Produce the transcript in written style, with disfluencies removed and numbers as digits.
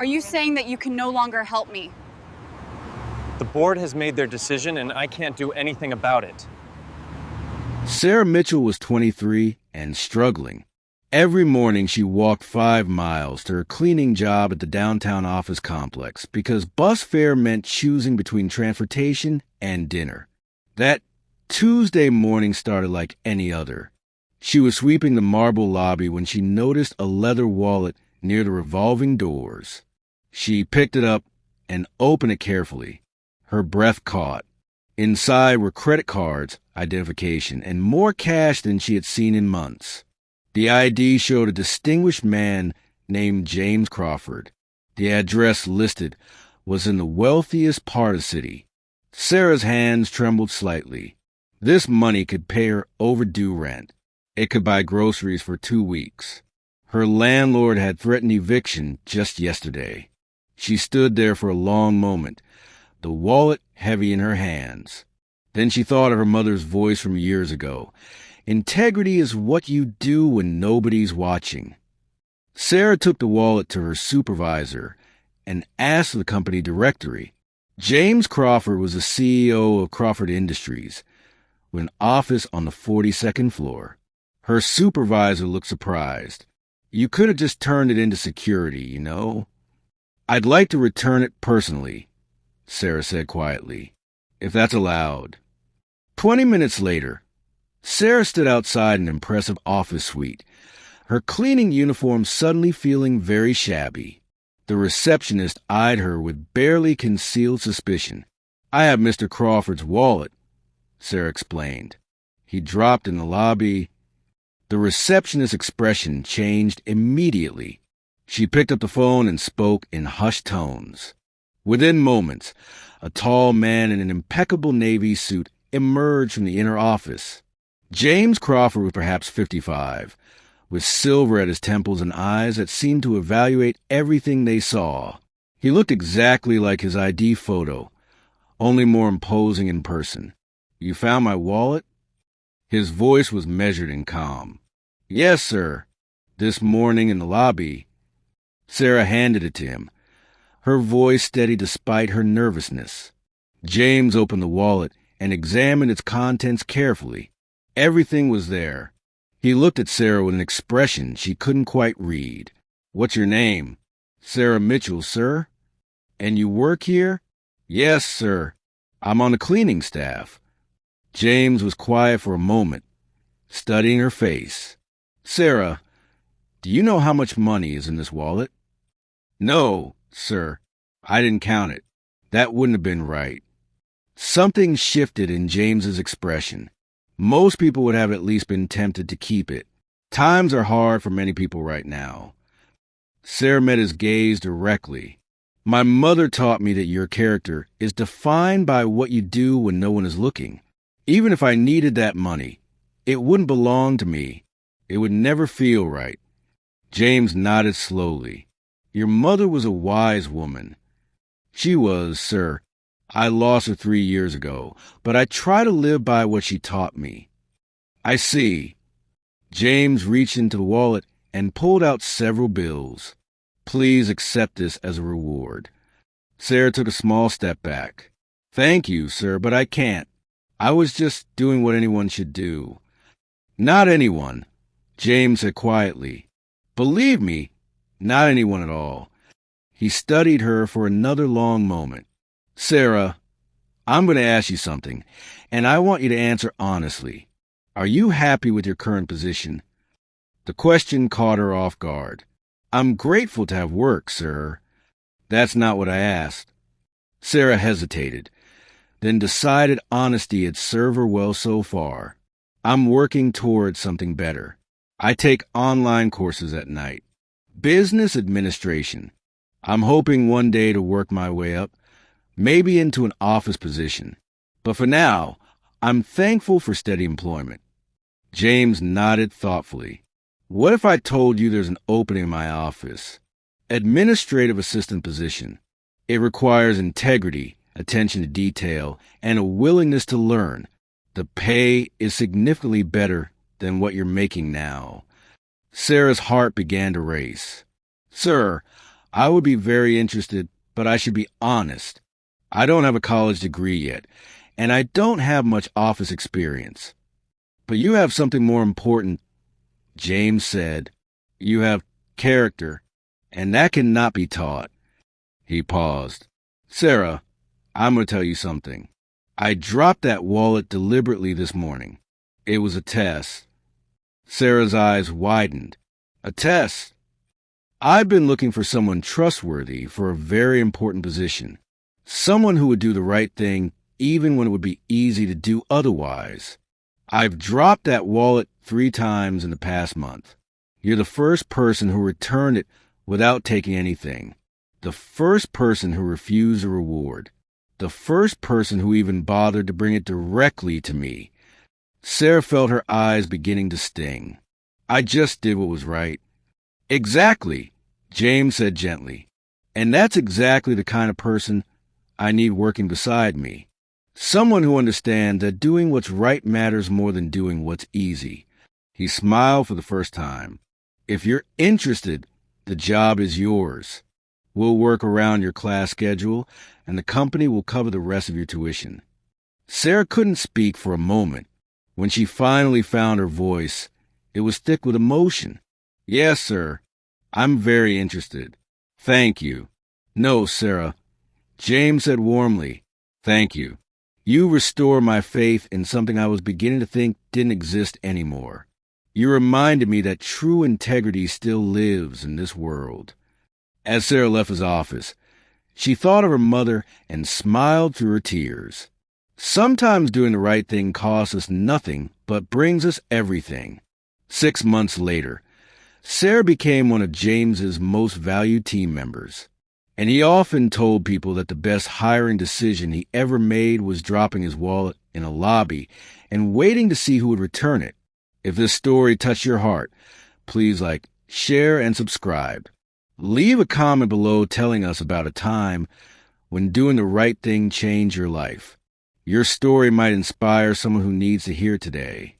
Are you saying that you can no longer help me? The board has made their decision and I can't do anything about it. Sarah Mitchell was 23 and struggling. Every morning she walked 5 miles to her cleaning job at the downtown office complex because bus fare meant choosing between transportation and dinner. That Tuesday morning started like any other. She was sweeping the marble lobby when she noticed a leather wallet near the revolving doors. She picked it up and opened it carefully. Her breath caught. Inside were credit cards, identification, and more cash than she had seen in months. The ID showed a distinguished man named James Crawford. The address listed was in the wealthiest part of the city. Sarah's hands trembled slightly. This money could pay her overdue rent. It could buy groceries for 2 weeks. Her landlord had threatened eviction just yesterday. She stood there for a long moment, the wallet heavy in her hands. Then she thought of her mother's voice from years ago. Integrity is what you do when nobody's watching. Sarah took the wallet to her supervisor and asked for the company directory. James Crawford was the CEO of Crawford Industries, with an office on the 42nd floor. Her supervisor looked surprised. You could have just turned it into security, you know. I'd like to return it personally, Sarah said quietly, if that's allowed. 20 minutes later, Sarah stood outside an impressive office suite, her cleaning uniform suddenly feeling very shabby. The receptionist eyed her with barely concealed suspicion. I have Mr. Crawford's wallet, Sarah explained. He dropped in the lobby. The receptionist's expression changed immediately. She picked up the phone and spoke in hushed tones. Within moments, a tall man in an impeccable navy suit emerged from the inner office. James Crawford was perhaps 55, with silver at his temples and eyes that seemed to evaluate everything they saw. He looked exactly like his ID photo, only more imposing in person. You found my wallet? His voice was measured and calm. Yes, sir. This morning in the lobby. Sarah handed it to him, her voice steady despite her nervousness. James opened the wallet and examined its contents carefully. Everything was there. He looked at Sarah with an expression she couldn't quite read. What's your name? Sarah Mitchell, sir. And you work here? Yes, sir. I'm on the cleaning staff. James was quiet for a moment, studying her face. Sarah, do you know how much money is in this wallet? No, sir. I didn't count it. That wouldn't have been right. Something shifted in James's expression. Most people would have at least been tempted to keep it. Times are hard for many people right now. Sarah met his gaze directly. My mother taught me that your character is defined by what you do when no one is looking. Even if I needed that money, it wouldn't belong to me. It would never feel right. James nodded slowly. Your mother was a wise woman. She was, sir. I lost her 3 years ago, but I try to live by what she taught me. I see. James reached into the wallet and pulled out several bills. Please accept this as a reward. Sarah took a small step back. Thank you, sir, but I can't. I was just doing what anyone should do. Not anyone, James said quietly. Believe me, not anyone at all. He studied her for another long moment. Sarah, I'm going to ask you something, and I want you to answer honestly. Are you happy with your current position? The question caught her off guard. I'm grateful to have work, sir. That's not what I asked. Sarah hesitated, then decided honesty had served her well so far. I'm working towards something better. I take online courses at night. Business administration. I'm hoping one day to work my way up, maybe into an office position. But for now, I'm thankful for steady employment. James nodded thoughtfully. What if I told you there's an opening in my office? Administrative assistant position. It requires integrity, attention to detail, and a willingness to learn. The pay is significantly better than what you're making now. Sarah's heart began to race. Sir, I would be very interested, but I should be honest. I don't have a college degree yet, and I don't have much office experience. But you have something more important, James said. You have character, and that cannot be taught. He paused. Sarah, I'm going to tell you something. I dropped that wallet deliberately this morning. It was a test. Sarah's eyes widened. A test? I've been looking for someone trustworthy for a very important position. Someone who would do the right thing even when it would be easy to do otherwise. I've dropped that wallet 3 times in the past month. You're the first person who returned it without taking anything. The first person who refused a reward. The first person who even bothered to bring it directly to me. Sarah felt her eyes beginning to sting. I just did what was right. Exactly, James said gently. And that's exactly the kind of person I need working beside me. Someone who understands that doing what's right matters more than doing what's easy. He smiled for the first time. If you're interested, the job is yours. We'll work around your class schedule, and the company will cover the rest of your tuition. Sarah couldn't speak for a moment. When she finally found her voice, it was thick with emotion. Yes, sir. I'm very interested. Thank you. No, Sarah. James said warmly, thank you. You restore my faith in something I was beginning to think didn't exist anymore. You reminded me that true integrity still lives in this world. As Sarah left his office, she thought of her mother and smiled through her tears. Sometimes doing the right thing costs us nothing, but brings us everything. 6 months later, Sarah became one of James's most valued team members. And he often told people that the best hiring decision he ever made was dropping his wallet in a lobby and waiting to see who would return it. If this story touched your heart, please share, and subscribe. Leave a comment below telling us about a time when doing the right thing changed your life. Your story might inspire someone who needs to hear today.